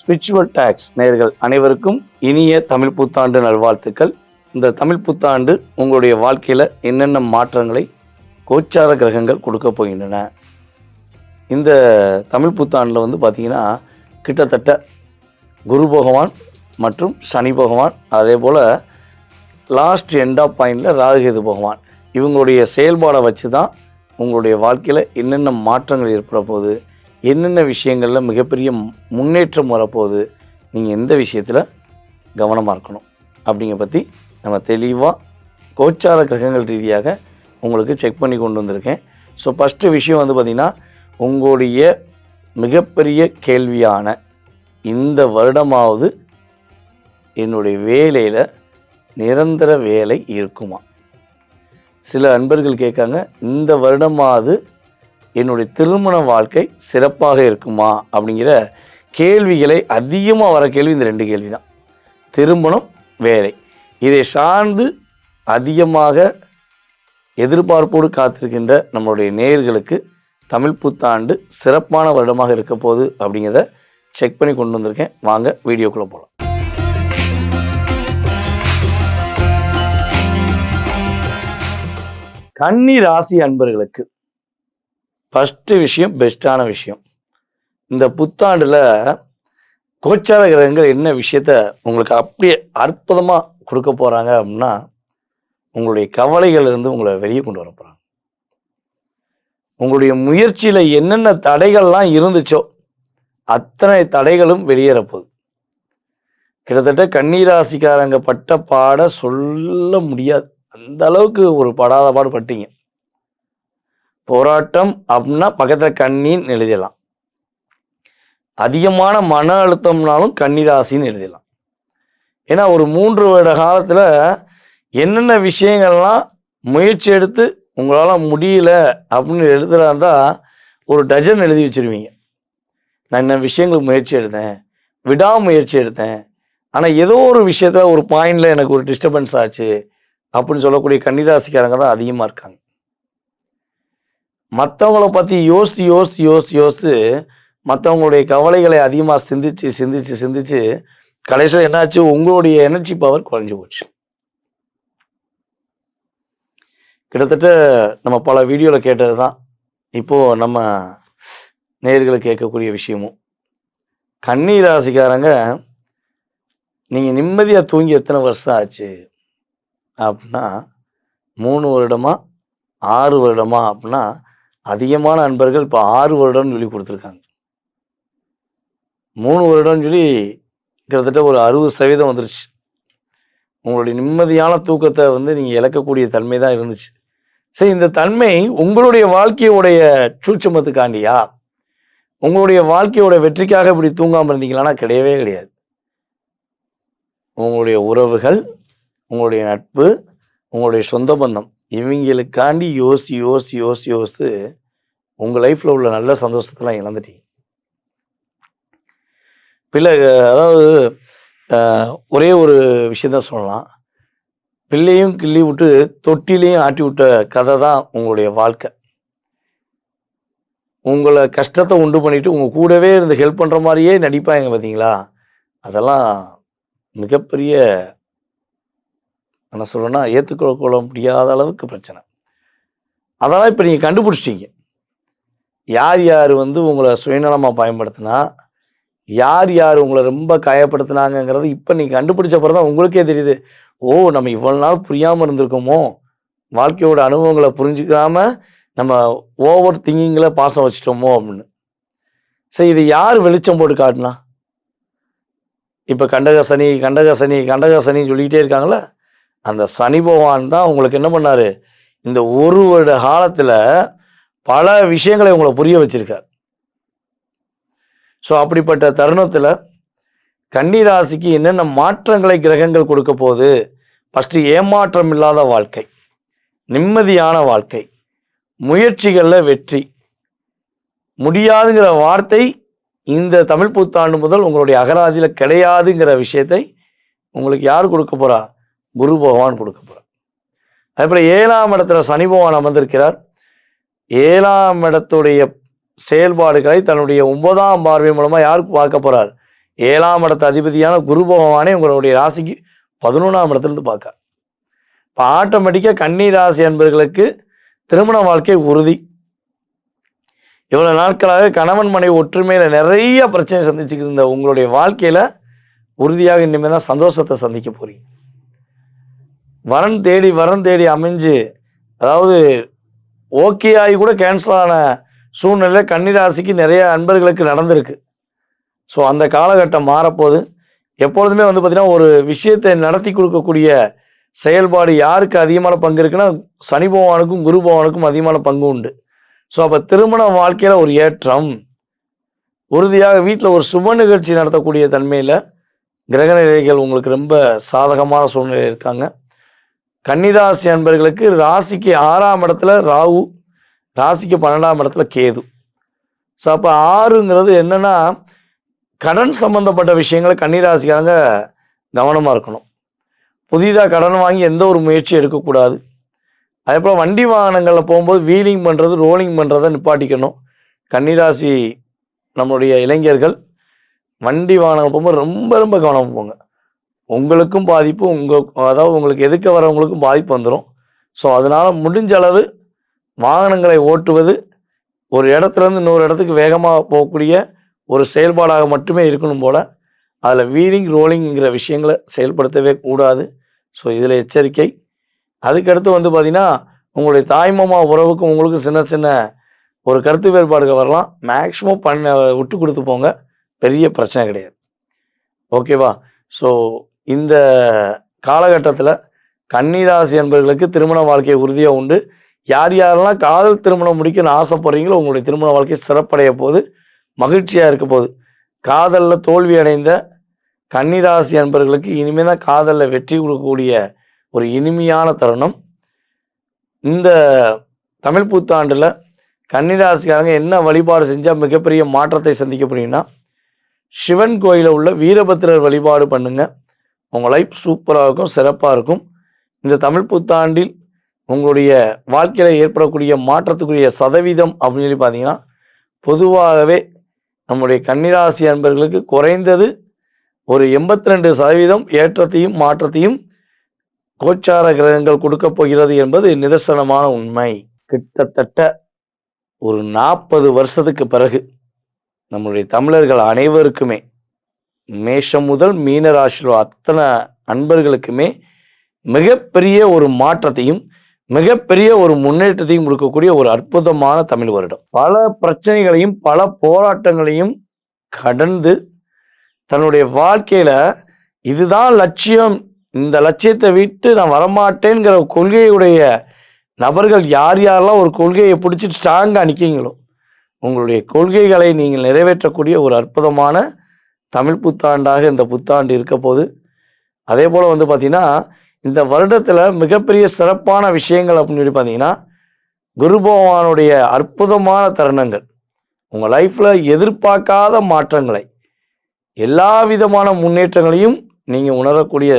Spiritual tax நேயர்கள் அனைவருக்கும் இனிய தமிழ் புத்தாண்டு நல்வாழ்த்துக்கள். இந்த தமிழ் புத்தாண்டு உங்களுடைய வாழ்க்கையில் என்னென்ன மாற்றங்களை கோச்சார கிரகங்கள் கொடுக்க போகின்றன. இந்த தமிழ் புத்தாண்டில் வந்து பார்த்திங்கன்னா கிட்டத்தட்ட குரு பகவான் மற்றும் சனி பகவான், அதே போல் லாஸ்ட் எண்ட் ஆஃப் பாயிண்டில் ராகுகேது பகவான், இவங்களுடைய செயல்பாடை வச்சு தான் உங்களுடைய வாழ்க்கையில் என்னென்ன மாற்றங்கள் ஏற்பட போகுது, என்னென்ன விஷயங்களில் மிகப்பெரிய முன்னேற்றம் வரப்போகுது, நீங்கள் எந்த விஷயத்தில் கவனமாக இருக்கணும் அப்படிங்கிற பற்றி நம்ம தெளிவாக கோச்சார கிரகங்கள் ரீதியாக உங்களுக்கு செக் பண்ணி கொண்டு வந்திருக்கேன். ஸோ ஃபஸ்ட்டு விஷயம் வந்து பார்த்திங்கன்னா, உங்களுடைய மிகப்பெரிய கேள்வியான இந்த வருடமாவது என்னுடைய வேலையில் நிரந்தர வேலை இருக்குமா? சில அன்பர்கள் கேட்காங்க, இந்த வருடமாவது என்னுடைய திருமண வாழ்க்கை சிறப்பாக இருக்குமா அப்படிங்கிற கேள்விகளை அதிகமாக வர கேள்வி இந்த ரெண்டு கேள்வி தான். திருமணம், வேலை, இதை சார்ந்து அதிகமாக எதிர்பார்ப்போடு காத்திருக்கின்ற நம்மளுடைய நேயர்களுக்கு தமிழ் புத்தாண்டு சிறப்பான வருடமாக இருக்க போகுது அப்படிங்கிறத செக் பண்ணி கொண்டு வந்திருக்கேன். வாங்க வீடியோக்குள்ளே போகலாம். கன்னி ராசி அன்பர்களுக்கு ஃபஸ்ட்டு விஷயம், பெஸ்ட்டான விஷயம், இந்த புத்தாண்டில் கோச்சார கிரகங்கள் என்ன விஷயத்த உங்களுக்கு அப்படியே அற்புதமாக கொடுக்க போகிறாங்க அப்படின்னா, உங்களுடைய கவலைகளிலிருந்து உங்களை வெளியே கொண்டு வர போகிறாங்க. உங்களுடைய முயற்சியில் என்னென்ன தடைகள்லாம் இருந்துச்சோ அத்தனை தடைகளும் வெளியேறப்போகுது. கிட்டத்தட்ட கன்னிராசிக்காரங்க பட்ட பாட சொல்ல முடியாது, அந்த அளவுக்கு ஒரு படாத பாடு பட்டீங்க. போராட்டம் அப்படின்னா பக்கத்தில் கண்ணின்னு எழுதிடலாம். அதிகமான மன அழுத்தம்னாலும் கன்னிராசின்னு எழுதிடலாம். ஏன்னா ஒரு 3 வருட காலத்தில் என்னென்ன விஷயங்கள்லாம் முயற்சி எடுத்து உங்களால் முடியல அப்படின்னு எழுதுறாந்தா ஒரு டஜன் எழுதி வச்சுருவீங்க. நான் என்ன விஷயங்களுக்கு முயற்சி எடுத்தேன், விடாமுயற்சி எடுத்தேன், ஆனால் ஏதோ ஒரு விஷயத்தில் ஒரு பாயிண்டில் எனக்கு ஒரு டிஸ்டர்பன்ஸ் ஆச்சு அப்படின்னு சொல்லக்கூடிய கன்னிராசிக்காரங்க தான் அதிகமாக இருக்காங்க. மற்றவங்கள பற்றி யோசித்து மற்றவங்களுடைய கவலைகளை அதிகமாக சிந்திச்சு கடைசியில் என்னாச்சு, உங்களுடைய எனர்ஜி பவர் குறைஞ்சி போச்சு. கிட்டத்தட்ட நம்ம பல வீடியோவில் கேட்டது தான் இப்போது நம்ம நேயர்களுக்கு கேட்கக்கூடிய விஷயமும். கன்னி ராசிக்காரங்க, நீங்கள் நிம்மதியாக தூங்கி எத்தனை வருஷம் ஆச்சு அப்படின்னா 3 வருடமா 6 வருடமா அப்படின்னா அதிகமான அன்பர்கள் இப்போ 6 வருடம்னு சொல்லி கொடுத்துருக்காங்க. 3 வருடம்னு சொல்லி கிட்டத்தட்ட ஒரு 60% வந்துருச்சு. உங்களுடைய நிம்மதியான தூக்கத்தை வந்து நீங்கள் இழக்கக்கூடிய தன்மை தான் இருந்துச்சு. சரி, இந்த தன்மை உங்களுடைய வாழ்க்கையோடைய சூட்சமத்துக்காண்டியா, உங்களுடைய வாழ்க்கையோட வெற்றிக்காக இப்படி தூங்காமல் இருந்தீங்களான்னா கிடையவே கிடையாது. உங்களுடைய உறவுகள், உங்களுடைய நட்பு, உங்களுடைய சொந்த பந்தம், இவங்களுக்காண்டி யோசித்து உங்கள் லைஃப்பில் உள்ள நல்ல சந்தோஷத்தெல்லாம் இழந்துட்டீங்க. பிள்ளை, அதாவது ஒரே ஒரு விஷயந்தான் சொல்லலாம், பிள்ளையும் கிள்ளி விட்டு தொட்டிலையும் ஆட்டி விட்ட கதை தான் உங்களுடைய வாழ்க்கை. உங்களை கஷ்டத்தை உண்டு பண்ணிவிட்டு உங்கள் கூடவே இருந்து ஹெல்ப் பண்ணுற மாதிரியே நடிப்பாங்க பார்த்தீங்களா, அதெல்லாம் மிகப்பெரிய என்ன சொல்கிறேன்னா ஏற்றுக்கொள்ள முடியாத அளவுக்கு பிரச்சனை. அதெல்லாம் இப்போ நீங்கள் கண்டுபிடிச்சிட்டீங்க. யார் யார் வந்து உங்களை சுயநலமாக பயன்படுத்தினா, யார் யார் உங்களை ரொம்ப காயப்படுத்தினாங்கிறது இப்போ நீங்கள் கண்டுபிடிச்ச பிறகு தான் உங்களுக்கே தெரியுது. ஓ, நம்ம இவ்வளோ நாள் புரியாமல் இருந்திருக்கோமோ, வாழ்க்கையோட அனுபவங்களை புரிஞ்சுக்காம நம்ம ஓவர் திங்கிங்கில் பாசம் வச்சிட்டோமோ அப்படின்னு. சரி, இது யார் வெளிச்சம் போட்டு காட்டினா? இப்போ கண்டகசனி சொல்லிக்கிட்டே இருக்காங்களே, அந்த சனி பகவான் தான் உங்களுக்கு என்ன பண்ணார், இந்த 1 வருட காலத்தில் பல விஷயங்களை உங்களை புரிய வச்சிருக்கார். ஸோ அப்படிப்பட்ட தருணத்தில் கன்னிராசிக்கு என்னென்ன மாற்றங்களை கிரகங்கள் கொடுக்க போகுது? ஃபஸ்ட்டு, ஏமாற்றம் இல்லாத வாழ்க்கை, நிம்மதியான வாழ்க்கை, முயற்சிகளில் வெற்றி. முடியாதுங்கிற வார்த்தை இந்த தமிழ் புத்தாண்டு முதல் உங்களுடைய அகராதியில் கிடையாதுங்கிற விஷயத்தை உங்களுக்கு யார் கொடுக்க போகிறா? குரு பகவான் கொடுக்க போகிறார். அதேபோல் 7ஆம் இடத்துல சனி பகவான் அமர்ந்திருக்கிறார். 7ஆம் இடத்துடைய செயல்பாடுகளை தன்னுடைய 9ஆம் பார்வை மூலமாக யாருக்கு பார்க்க போகிறார்? 7ஆம் இடத்து அதிபதியான குரு பகவானே உங்களுடைய ராசிக்கு 11ஆம் இடத்துலேருந்து பார்க்க. இப்போ ஆட்டோமேட்டிக்காக கன்னி ராசி அன்பர்களுக்கு திருமண வாழ்க்கை உறுதி. இவ்வளோ நாட்களாக கணவன் மனைவி ஒற்றுமையில் நிறைய பிரச்சனை சந்திச்சுக்கிட்டு இருந்த உங்களுடைய வாழ்க்கையில் உறுதியாக இனிமேல் தான் சந்தோஷத்தை சந்திக்க போறீங்க. வரன் தேடி அமைஞ்சு, அதாவது ஓகே ஆகி கூட கேன்சல் ஆன சூழ்நிலை கன்னிராசிக்கு நிறைய அன்பர்களுக்கு நடந்திருக்கு. ஸோ அந்த காலகட்டம் மாறப்போது. எப்பொழுதுமே பார்த்தீங்கன்னா ஒரு விஷயத்தை நடத்தி கொடுக்கக்கூடிய செயல்பாடு யாருக்கு அதிகமான பங்கு இருக்குன்னா சனி பகவானுக்கும் குரு பகவானுக்கும் அதிகமான பங்கு உண்டு. ஸோ அப்போ திருமண வாழ்க்கையில் ஒரு ஏற்றம் உறுதியாக வீட்டில் ஒரு சுப நிகழ்ச்சி நடத்தக்கூடிய தன்மையில் கிரகநிலைகள் உங்களுக்கு ரொம்ப சாதகமான சூழ்நிலை இருக்காங்க. கன்னிராசி அன்பர்களுக்கு ராசிக்கு 6ஆம் இடத்துல ராகு, ராசிக்கு 12ஆம் இடத்துல கேது. ஸோ அப்போ 6ங்கிறது என்னன்னா கடன் சம்பந்தப்பட்ட விஷயங்களை கன்னிராசிக்காரங்க கவனமாக இருக்கணும். புதிதாக கடன் வாங்கி எந்த ஒரு முயற்சியும் எடுக்கக்கூடாது. அதே போல் வண்டி வாகனங்களில் போகும்போது வீலிங் பண்ணுறது ரோலிங் பண்ணுறதை நிப்பாட்டிக்கணும். கன்னிராசி நம்மளுடைய இளைஞர்கள் வண்டி வாகனம் போகும்போது ரொம்ப ரொம்ப கவனமாக போங்க. உங்களுக்கும் பாதிப்பு, அதாவது உங்களுக்கு எதுக்க வரவங்களுக்கும் பாதிப்பு வந்துடும். ஸோ அதனால் முடிஞ்ச அளவு வாகனங்களை ஓட்டுவது ஒரு இடத்துலேருந்து இன்னொரு இடத்துக்கு வேகமாக போகக்கூடிய ஒரு செயல்பாடாக மட்டுமே இருக்கணும் போல். அதில் வீலிங் ரோலிங்கிற விஷயங்களை செயல்படுத்தவே கூடாது. ஸோ இதில் எச்சரிக்கை. அதுக்கடுத்து பார்த்திங்கன்னா உங்களுடைய தாய்மாமா உறவுக்கும் உங்களுக்கும் சின்ன சின்ன ஒரு கருத்து வேறுபாடுகள் வரலாம். மேக்ஸிமம் விட்டு கொடுத்து போங்க, பெரிய பிரச்சனை கிடையாது. ஓகேவா? ஸோ இந்த காலகட்டத்தில் கன்னிராசி என்பவர்களுக்கு திருமண வாழ்க்கை உறுதியாக உண்டு. யார் யாரெல்லாம் காதல் திருமணம் முடிக்கணும்னு ஆசைப்படுறீங்களோ உங்களுடைய திருமண வாழ்க்கை சிறப்படைய போது, மகிழ்ச்சியாக இருக்க போகுது. காதலில் தோல்வி அடைந்த கன்னிராசி அன்பர்களுக்கு இனிமேல் தான் காதலில் வெற்றி கொடுக்கக்கூடிய ஒரு இனிமையான தருணம். இந்த தமிழ் புத்தாண்டில் கன்னிராசிக்காரங்க என்ன வழிபாடு செஞ்சால் மிகப்பெரிய மாற்றத்தை சந்திக்க போறீங்கன்னா, சிவன் கோயிலில் உள்ள வீரபத்திரர் வழிபாடு பண்ணுங்க. உங்கள் லைஃப் சூப்பராக இருக்கும், சிறப்பாக இருக்கும். இந்த தமிழ் புத்தாண்டில் உங்களுடைய வாழ்க்கையில் ஏற்படக்கூடிய மாற்றத்துக்குரிய சதவீதம் அப்படின்னு சொல்லி பார்த்தீங்கன்னா, பொதுவாகவே நம்முடைய கன்னிராசி அன்பர்களுக்கு குறைந்தது ஒரு 82% ஏற்றத்தையும் மாற்றத்தையும் கோச்சார கிரகங்கள் கொடுக்க போகிறது என்பது நிதர்சனமான உண்மை. கிட்டத்தட்ட ஒரு 40 வருஷத்துக்கு பிறகு நம்முடைய தமிழர்கள் அனைவருக்குமே, மேஷம் முதல் மீன ராசியில் அத்தனை அன்பர்களுக்குமே மிகப்பெரிய ஒரு மாற்றத்தையும் மிகப்பெரிய ஒரு முன்னேற்றத்தையும் கொடுக்கக்கூடிய ஒரு அற்புதமான தமிழ் வருடம். பல பிரச்சனைகளையும் பல போராட்டங்களையும் கடந்து தன்னுடைய வாழ்க்கையில இதுதான் லட்சியம், இந்த லட்சியத்தை விட்டு நான் வரமாட்டேங்கிற கொள்கையுடைய நபர்கள் யார் யாரெல்லாம் ஒரு கொள்கையை பிடிச்சிட்டு ஸ்ட்ராங்காக நிற்கீங்களோ, உங்களுடைய கொள்கைகளை நீங்கள் நிறைவேற்றக்கூடிய ஒரு அற்புதமான தமிழ் புத்தாண்டாக இந்த புத்தாண்டு இருக்க போது. அதே போல் பார்த்தீங்கன்னா இந்த வருடத்தில் மிகப்பெரிய சிறப்பான விஷயங்கள் அப்படின்னு சொல்லி பார்த்தீங்கன்னா, குரு பகவானுடைய அற்புதமான தருணங்கள், உங்கள் லைஃப்பில் எதிர்பார்க்காத மாற்றங்களை, எல்லா விதமான முன்னேற்றங்களையும் நீங்கள் உணரக்கூடிய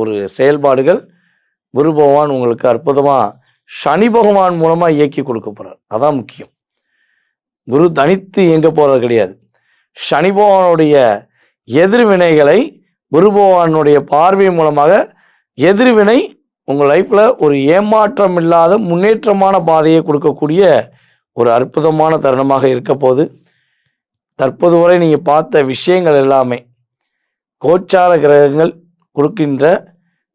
ஒரு செயல்பாடுகள் குரு பகவான் உங்களுக்கு அற்புதமாக சனி பகவான் மூலமாக இயக்கி கொடுக்க போகிறார். அதான் முக்கியம். குரு தனித்து இயங்க போகிறது கிடையாது. சனி பகவானுடைய எதிர்வினைகளை குரு பகவானுடைய பார்வை மூலமாக எதிர்வினை உங்கள் லைஃப்பில் ஒரு ஏமாற்றம் இல்லாத முன்னேற்றமான பாதையை கொடுக்கக்கூடிய ஒரு அற்புதமான தருணமாக இருக்க போது. தற்போது வரை நீங்கள் பார்த்த விஷயங்கள் எல்லாமே கோச்சார கிரகங்கள் கொடுக்கின்ற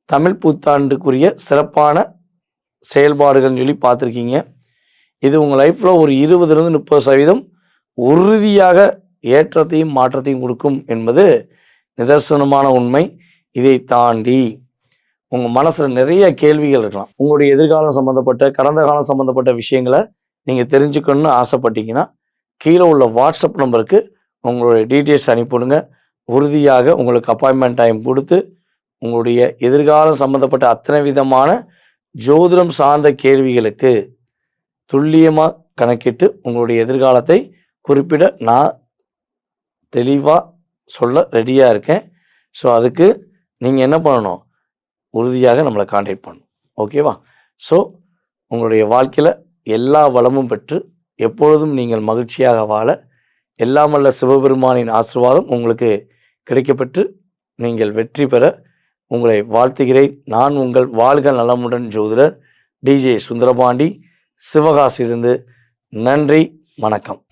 தமிழ் புத்தாண்டுக்குரிய சிறப்பான செயல்பாடுகள்னு சொல்லி பார்த்துருக்கீங்க. இது உங்கள் லைஃப்பில் ஒரு 20-30% உறுதியாக ஏற்றத்தையும் மாற்றத்தையும் கொடுக்கும் என்பது நிதர்சனமான உண்மை. இதை தாண்டி உங்கள் மனசில் நிறைய கேள்விகள் இருக்கலாம். உங்களுடைய எதிர்காலம் சம்மந்தப்பட்ட, கடந்த காலம் சம்மந்தப்பட்ட விஷயங்களை நீங்கள் தெரிஞ்சுக்கணும்னு ஆசைப்பட்டீங்கன்னா கீழே உள்ள வாட்ஸ்அப் நம்பருக்கு உங்களுடைய டீட்டெயில்ஸ் அனுப்பிவிடுங்க. உறுதியாக உங்களுக்கு அப்பாயின்மெண்ட் டைம் கொடுத்து உங்களுடைய எதிர்காலம் சம்மந்தப்பட்ட அத்தனை விதமான ஜோதிடம் சார்ந்த கேள்விகளுக்கு துல்லியமாக கணக்கிட்டு உங்களுடைய எதிர்காலத்தை குறிப்பிட நான் தெளிவாக சொல்ல ரெடியாக இருக்கேன். ஸோ அதுக்கு நீங்கள் என்ன பண்ணணும், உறுதியாக நம்மளை கான்டாக்ட் பண்ணணும். ஓகேவா? ஸோ உங்களுடைய வாழ்க்கையில் எல்லா வளமும் பெற்று எப்பொழுதும் நீங்கள் மகிழ்ச்சியாக வாழ எல்லாம் வல்ல சிவபெருமானின் ஆசீர்வாதம் உங்களுக்கு கிடைக்கப்பெற்று நீங்கள் வெற்றி பெற உங்களை வாழ்த்துகிறேன். நான் உங்கள் வாழ்க நலமுடன் ஜோதிடர் டிஜே சுந்தரபாண்டி, சிவகாசியிலிருந்து. நன்றி, வணக்கம்.